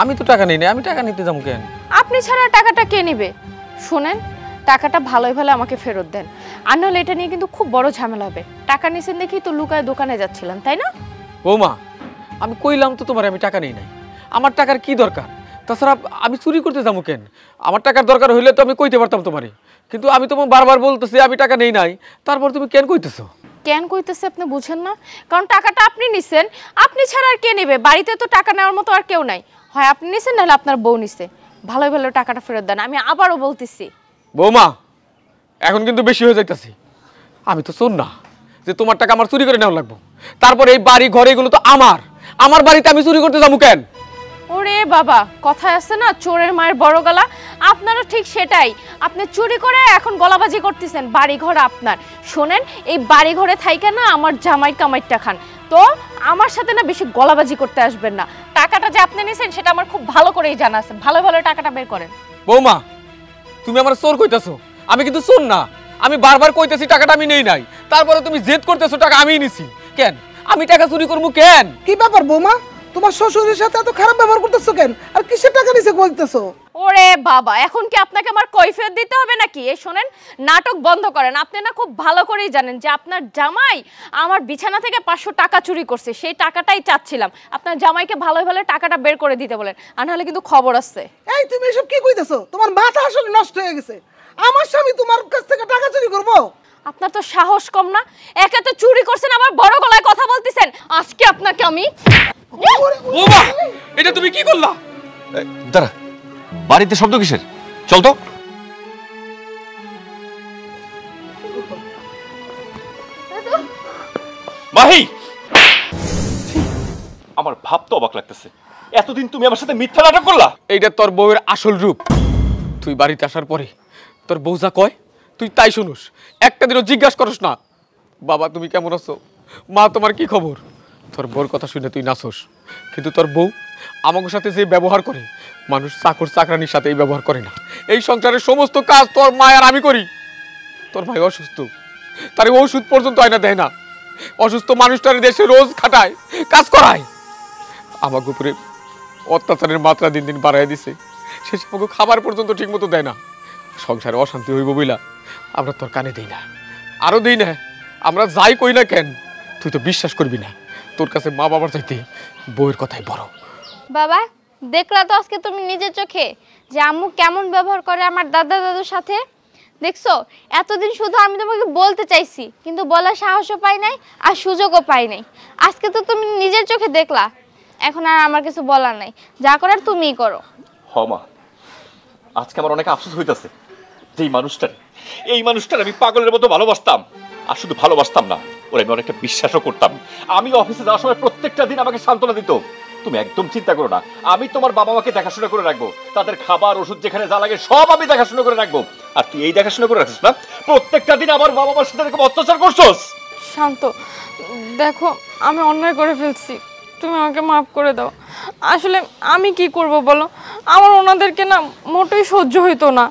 আমি তো টাকা নিই না, আমি টাকা নিতে যাবো কেন? আপনি ছাড়া টাকাটা কে নেবে? শুনেন, টাকাটা ভালোই ভালো আমাকে ফেরত দেন, আর নাহলে এটা নিয়ে কিন্তু খুব বড় ঝামেলা হবে। টাকা নিছেন দেখি তো লুকায় দোকানে যাচ্ছিলেন, তাই না? বৌমা, আমি কইলাম তো তোমার আমি টাকা নেই নাই, আমার টাকার কি দরকার? তাছাড়া আমি চুরি করতে যাবো কেন? আমার টাকার দরকার হইলে তো আমি কইতে পারতাম তোমারে, কিন্তু আমি তোমাকে বারবার বলতেছি আমি টাকা নেই নাই, তারপর তুমি কেন কইতেছো? কেন কইতেছে আপনি বুঝেন না? কারণ টাকাটা আপনি নিছেন, আপনি ছাড়া আর কে নেবে? বাড়িতে তো টাকা নেওয়ার মতো আর কেউ নাই, হয় আপনি নিছেন নাহলে আপনার বউ নিছে। ভালোই ভালো টাকাটা ফেরত দেন, আমি আবারও বলতেছি। বৌমা, এখন কিন্তু বেশি হয়ে যাইতেছে। আমি তো চোর না যে তোমার টাকা আমার চুরি করে নেওয়া লাগবো। তারপর এই বাড়ি ঘর এগুলো তো আমার বাড়িতে আমি চুরি করতে যাবো কেন? ওরে বাবা, কথায় আছে না চোরের মায়ের বড় গলা, আপনারও ঠিক সেটাই। আপনি চুরি করে এখন গলাবাজি করতেছেন, বাড়ি ঘর আপনার। শোনেন, এই বাড়ি ঘরে থাইকা না আমার জামাই কামাইটা খান, তো আমার সাথে না বেশি গলাবাজি করতে আসবেন না। টাকাটা যে আপনি নিছেন সেটা আমার খুব ভালো করেই জানা আছে, ভালো ভালো টাকাটা বের করেন। বৌমা, তুমি আমার চোর কইতেছো, আমি কিন্তু চোর না। আমি বারবার কইতেছি টাকাটা আমি নেই নাই, তারপরে তুমি জেদ করতেছো টাকা আমিই নিছি। কেন আমি টাকা চুরি করবো কেন? কি ব্যাপার বৌমা, তোমার শ্বশুরের সাথে এত খারাপ ব্যবহার করতেছো কেন? আর কিসের টাকা নিছে বলতেছো? ওরে বাবা, এখন কি আপনাকে আমার কৈফিয়ত দিতে হবে নাকি? এই শোনেন, নাটক বন্ধ করেন। আপনি না খুব ভালো করেই জানেন যে আপনার জামাই আমার বিছানা থেকে 500 টাকা চুরি করছে। সেই টাকাটাই চাচ্ছিলাম। আপনার জামাইকে ভালোই ভালো টাকাটা বের করে দিতে বলেন, আর নাহলে কিন্তু খবর আছে। এই তুমি এসব কি কইতেছো? তোমার মাথা আসলে নষ্ট হয়ে গেছে। আমার স্বামী তোমার কাছ থেকে টাকা চুরি করবো? আপনার তো সাহস কম না? একা তো চুরি করছেন, আবার বড় গলায় কথা বলতেছেন। আজকে আপনাকে আমি বৌমা, এটা তুমি কি করলা? দাঁড়া, বাড়িতে শব্দ কিসের? চল তো। মাহি, আমার ভাবতে অবাক লাগতেছে, এতদিন তুমি আমার সাথে মিথ্যা নাটক করলা। এইটা তোর বউয়ের আসল রূপ। তুই বাড়িতে আসার পরে তোর বউ যা কয় তুই তাই শুনুস, একটা দিনও জিজ্ঞাসা করস না বাবা তুমি কেমন আছো, মা তোমার কি খবর। তোর বউর কথা শুনে তুই নাচোস, কিন্তু তোর বউ আমাদের সাথে যে ব্যবহার করে, মানুষ চাকর চাকরানির সাথে এই ব্যবহার করে না। এই সংসারের সমস্ত কাজ তোর মা আর আমি করি। তোর ভাই অসুস্থ, তার ওষুধ পর্যন্ত আয়না দেয় না। অসুস্থ মানুষটার দেশে রোজ খাটায়, কাজ করায়। আমাকে উপরে অত্যাচারের মাত্রা দিন দিন বাড়াই দিছে। শেষে আমাকে খাবার পর্যন্ত ঠিক মতো দেয় না। সংসারে অশান্তি হইব বইলা আমরা তোর কানে দিই না, আরো দিই না। আমরা যাই কই না কেন, তুই তো বিশ্বাস করবি না, তোর কাছে মা বাবার চাইতে বউয়ের কথাই বড়। বাবা, দেখলা তো আজকে তুমি নিজের চোখে যে আম্মু কেমন ব্যবহার করে আমার দাদা দাদুর সাথে। দেখছো, এতদিন শুধু আমি তোমাকে বলতে চাইছি, কিন্তু বলার সাহসও পাই নাই আর সুযোগও পাই নাই। আজকে তো তুমি নিজের চোখে দেখলা, এখন আর আমার কিছু বলার নাই। যা করার তুমিই করো। হ মা, আজকে আমার অনেক আফসোস হইতাছে যে এই মানুষটার আমি পাগলের মতো ভালোবাসতাম। আর শুধু ভালোবাসতাম না, ওর আমি অনেকটা বিশ্বাসও করতাম। আমি অফিসে যাওয়ার সময় প্রত্যেকটা দিন আমাকে সান্ত্বনা দিত। তুমি একদম চিন্তা করো না, আমি তোমার বাবা মাকে দেখাশোনা করে রাখবো। তাদের খাবার ওষুধ যেখানে যা লাগে সব আমি দেখাশোনা করে রাখবো। আর তুই এই দেখাশোনা করে রাখিস না, প্রত্যেকটা দিন আমার বাবা মার সাথে এরকম অত্যাচার করছস। শান্ত, দেখো আমি অন্যায় করে ফেলছি, তুমি আমাকে মাফ করে দাও। আসলে আমি কি করব বলো, আমার ওনাদেরকে না মোটেই সহ্য হইতো না।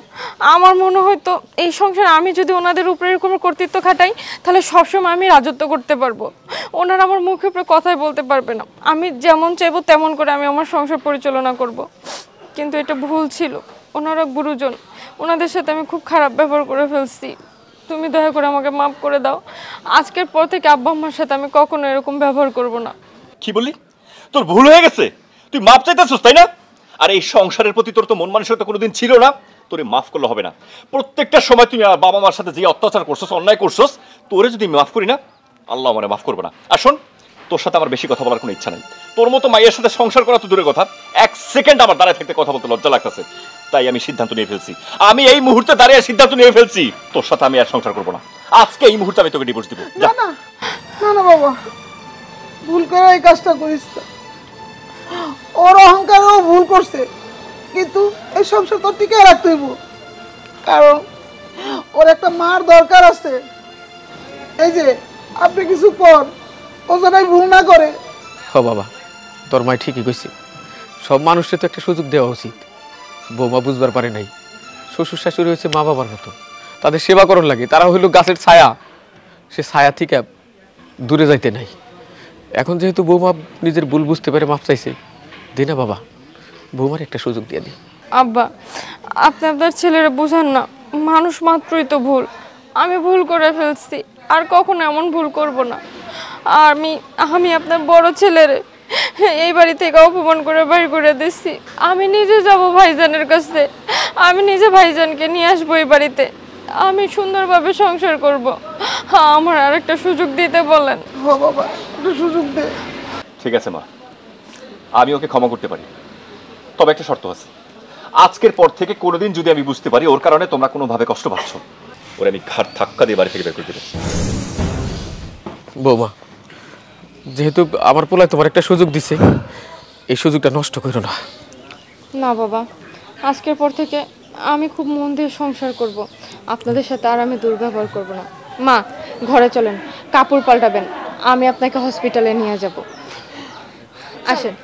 আমার মনে হইতো এই সংসারে আমি যদি ওনাদের উপরে এরকম কর্তৃত্ব খাটাই, তাহলে সবসময় আমি রাজত্ব করতে পারবো। ওনারা আমার মুখের উপরে কথাই বলতে পারবে না। আমি যেমন চাইবো তেমন করে আমি আমার সংসার পরিচালনা করব। কিন্তু এটা ভুল ছিল, ওনারা গুরুজন, ওনাদের সাথে আমি খুব খারাপ ব্যবহার করে ফেলছি। তুমি দয়া করে আমাকে মাফ করে দাও। আজকের পর থেকে আব্বা আম্মার সাথে আমি কখনো এরকম ব্যবহার করব না। কি বললি? তোর ভুল হয়ে গেছে, তুই মাপ চাইতেছিস তাই না? আর এই সংসারের প্রতি তোর তো মন মানসিকতা কোনোদিন ছিল না, তোরে মাফ করলে হবে না। প্রত্যেকটা সময় তুমি বাবা মার সাথে যে অত্যাচার করছস, অন্যায় করছস, তোরে যদি মাফ করি না, আল্লাহ মানে মাফ করবে না। আর শোন, তোর সাথে আমার বেশি কথা বলার কোনো ইচ্ছা নেই। তোর মতো মায়ের সাথে সংসার করা তো দূরের কথা, এক সেকেন্ড আমার দাঁড়ায় থাকতে কথা বলতে লজ্জা লাগতেছে। তাই আমি সিদ্ধান্ত নিয়ে ফেলছি, আমি এই মুহূর্তে দাঁড়িয়ে সিদ্ধান্ত নিয়ে ফেলছি, তোর সাথে আমি আর সংসার করবো না। আজকে এই মুহূর্তে আমি তোকে ডিভোর্স দিব। না না না না বাবা, ভুল করে এই কাজটা করিস না। ওর অহংকারও ভুল করছে, কিন্তু এই সংসার তো টিকে রাখতে হইব, কারণ ওর একটা মার দরকার আছে। এই যে আপনি কিছু কর, ও যেন ভুল না করে। হ বাবা, তোর মাই ঠিকই কইছে, সব মানুষকে তো একটা সুযোগ দেওয়া উচিত। বৌমা বুঝবার পারে নাই, শ্বশুর শাশুড়ি হয়েছে মা বাবার মতো, তাদের সেবা করণ লাগে। তারা হইল গাছের ছায়া, সে ছায়া থেকে দূরে যাইতে নাই। এখন যেহেতু বৌমা নিজের ভুল বুঝতে পারে, মাপ চাইছে, দিনা বাবা, বৌমার একটা সুযোগ দিয়ে দিই। আব্বা, আপনি আপনার ছেলেরা বুঝান না, মানুষ মাত্রই তো ভুল। আমি ভুল করে ফেলছি, আর কখনো এমন ভুল করব না। আর আমি আপনার বড় ছেলের এই বাড়ি থেকে অপমান করে বাড়ি করে দিচ্ছি। আমি নিজে যাব ভাইজানের কাছে, আমি নিজে ভাইজানকে নিয়ে আসবো এই বাড়িতে, আমি সুন্দরভাবে সংসার করব। আমার আর একটা সুযোগ দিতে বলেন। হ বাবা, একটা সুযোগ দে। ঠিক আছে মা, আমি ওকে ক্ষমা করতে পারি, তবে একটা শর্ত আছে। আজকের পর থেকে কোনোদিন যদি আমি বুঝতে পারি ওর কারণে তোমরা কোনোভাবে কষ্ট পাচ্ছ, ওরে আমি ঘাট ধাক্কা দিয়ে বাড়ি থেকে বের করে দেব। বৌমা, যেহেতু আমার পোলায় তোমার একটা সুযোগ দিছে, এই সুযোগটা নষ্ট করো না। না বাবা, আজকের পর থেকে আমি খুব মন দিয়ে সংসার করব, আপনাদের সাথে আর আমি দুর্ব্যবহার করব না। মা, ঘরে চলেন, কাপড় পাল্টাবেন, আমি আপনাকে হসপিটালে নিয়ে যাব। আসেন।